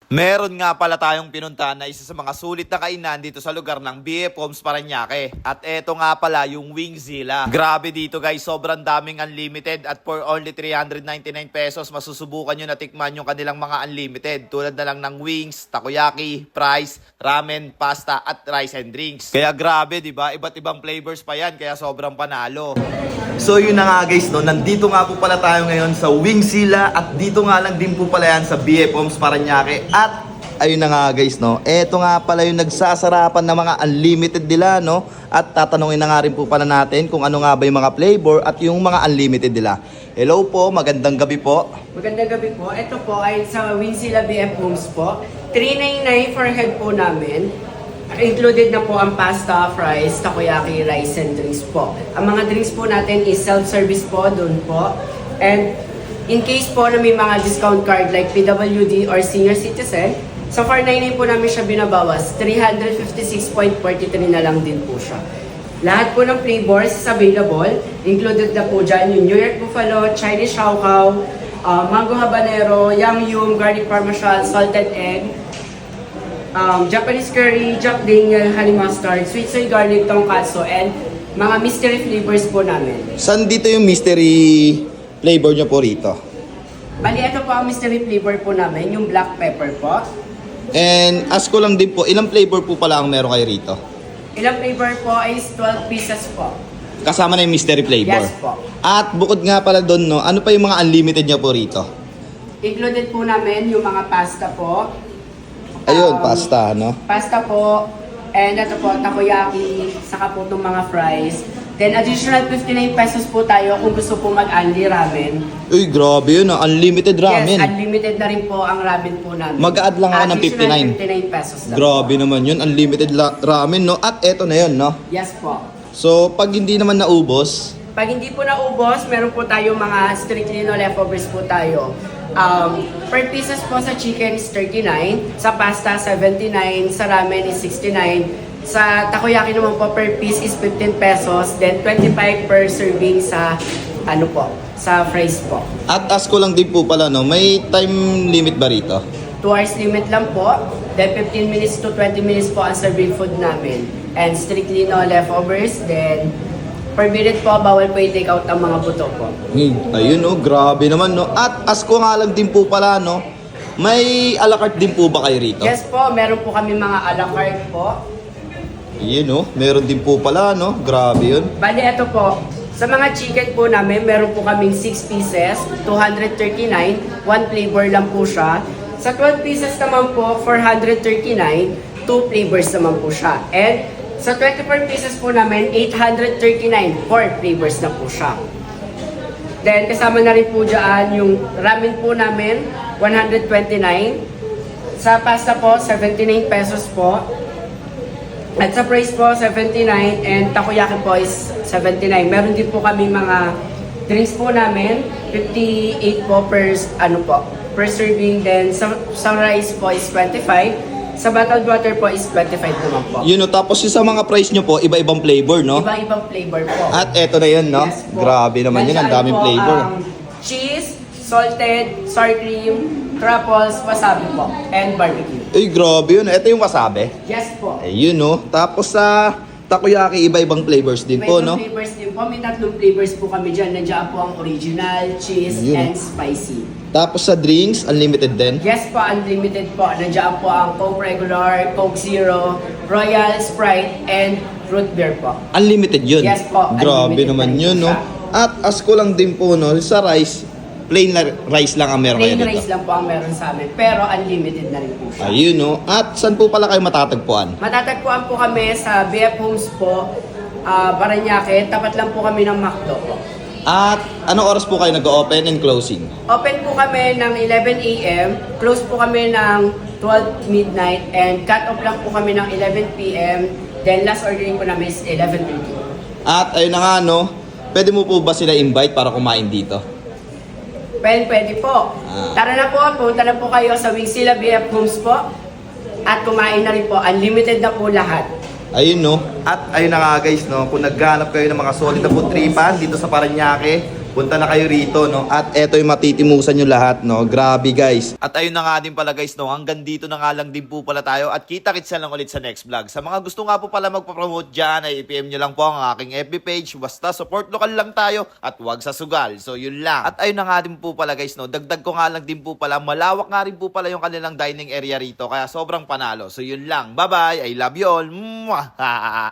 Meron nga pala tayong pinuntahan na isa sa mga sulit na kainan dito sa lugar ng BF Homes Parañaque. At eto nga pala yung Wingzilla. Grabe dito guys, sobrang daming unlimited at for only 399 pesos masusubukan nyo na tikman yung kanilang mga unlimited. Tulad na lang ng wings, takoyaki, fries, ramen, pasta at rice and drinks. Kaya grabe, di ba? Iba't ibang flavors pa yan, kaya sobrang panalo. So yun na nga guys, no? Nandito nga po pala tayo ngayon sa Wingzilla at dito nga lang din po pala yan sa BF Homes Parañaque. At ayun na nga guys, no? Eto nga pala yung nagsasarapan ng mga unlimited nila, no? At tatanungin na nga rin po pala natin kung ano nga ba yung mga flavor at yung mga unlimited nila. Hello po, magandang gabi po. Magandang gabi po. Ito po ay sa Wingzilla BF Homes po. 399 for head po namin. Included na po ang pasta, fries, takoyaki, rice, and drinks po. Ang mga drinks po natin is self-service po, doon po. And in case po na may mga discount card like PWD or senior citizen, sa 499 po namin siya binabawas. 356.43 na lang din po siya. Lahat po ng flavors is available. Included na po dyan yung New York Buffalo, Chinese Xiaohao, Mango Habanero, Yang Yum, Garlic Parmesan, Salted Egg, Japanese Curry, Jack Daniel, Honey Mustard, Sweet Soy Garlic, Tonkatsu, and mga mystery flavors po namin. Saan dito yung mystery flavor nyo po rito? Bali, ito po ang mystery flavor po namin, yung black pepper po. And ask ko lang din po, ilang flavor po pala ang meron kayo rito? Ilang flavor po is 12 pieces po. Kasama na yung mystery flavor? Yes po. At bukod nga pala doon, no, ano pa yung mga unlimited niya po rito? Included po namin yung mga pasta po. Ayun, pasta, no? Pasta po, and ito po, takoyaki, saka po itong mga fries. Then additional 59 pesos po tayo kung gusto po mag-unli ramen. Uy, grabe yun, unlimited ramen. Yes, unlimited na rin po ang ramen po namin. Mag-a-add lang ako ng Additional 59. 59 pesos lang. Grabe naman yun, unlimited ramen, no? At eto na yun, no? Yes po. So, pag hindi naman naubos, Pag hindi po naubos, meron po tayo mga strictly no leftovers po tayo. Per pieces po sa chicken is 39, sa pasta 79, sa ramen is 69, sa takoyaki naman po per piece is 15 pesos, then 25 per serving sa ano po, sa fries po. at ask ko lang din po pala, no? May time limit ba rito? 2 hours limit lang po, then 15 minutes to 20 minutes po ang serving food namin. And strictly no leftovers, then per minute po, bawal po i-take out ang mga buto po. Ayun, no? Grabe naman, no? At ask ko nga lang din po pala, no? May a la carte din po ba kayo rito? Yes po, meron po kami mga a la carte po. Ayun, no? Meron din po pala, no? Grabe yun. Bali, ito po. Sa mga chicken po namin, meron po kaming 6 pieces, 239, 1 flavor lang po siya. Sa 12 pieces naman po, 439, 2 flavors naman po siya. And sa 24 pieces po namin, 839, 4 flavors na po siya. Then, kasama na rin po dyan yung ramen po namin, 129. Sa pasta po, 79 pesos po. At sa fries po, 79. And takoyaki po is 79. Meron din po kami mga drinks po namin, 58 po per, per serving. Then sa rice po is 25. Sa bottled water po is 25 naman po. Yun, no? Tapos yung sa mga price nyo po, iba-ibang flavor, no? Ibang flavor po. At eto na yun, no? Yes po. Grabe naman yun, ang Nandiyan daming po flavor. ang cheese, salted, sour cream, truffles, wasabi po, and barbecue. Uy, grabe yun. Ito yung wasabi. Yes po. Ayun, no? Tapos sa takoyaki, iba-ibang flavors din May po, ibang no? flavors din po. May 3 flavors po kami dyan. Nandiyan po ang original, cheese, Yun. and spicy. Tapos sa drinks, unlimited din. Yes po, unlimited po. Nandiyan po ang Coke Regular, Coke Zero, Royal, Sprite, and root beer po. Unlimited yun. Yes po, Grabe unlimited naman na yun, no? siya. At ask ko lang din po, no? Sa rice, plain na rice lang ang meron kayo Plain dito. rice lang po ang meron sa amin. Pero unlimited na rin po siya. Ayun, no? At saan po pala kayo matatagpuan? Matatagpuan po kami sa BF Homes po, Parañaque. Tapat lang po kami ng McDo po. At anong oras po kayo nag-open and closing? Open po kami ng 11 a.m., close po kami ng 12 midnight, and cut off lang po kami ng 11 p.m. Then last ordering po namin is 11 p.m. At ayun na nga, no? Pwede mo po ba sila invite para kumain dito? Pwede po. Tara na po, punta na po kayo sa Wingzilla BF Homes po. At kumain na rin po, unlimited na po lahat. Ayun, no? At ayun na nga guys, no? Kung naghanap kayo ng mga solid na food tripan dito sa Parañaque, punta na kayo rito, no? At eto yung matitimusan nyo lahat, no? Grabe, guys. At ayun na nga din pala, guys, no? Hanggang dito na nga lang din po pala tayo at kita-kits na lang ulit sa next vlog. Sa mga gusto nga po pala magpa-promote dyan, ay i-PM nyo lang po ang aking FB page. Basta support lokal lang tayo at wag sa sugal. So, yun lang. At ayun na nga din po pala, guys, no? Dagdag ko nga lang din po pala, malawak nga rin po pala yung kanilang dining area rito. Kaya sobrang panalo. So, yun lang. Bye-bye. I love you all. Mwah!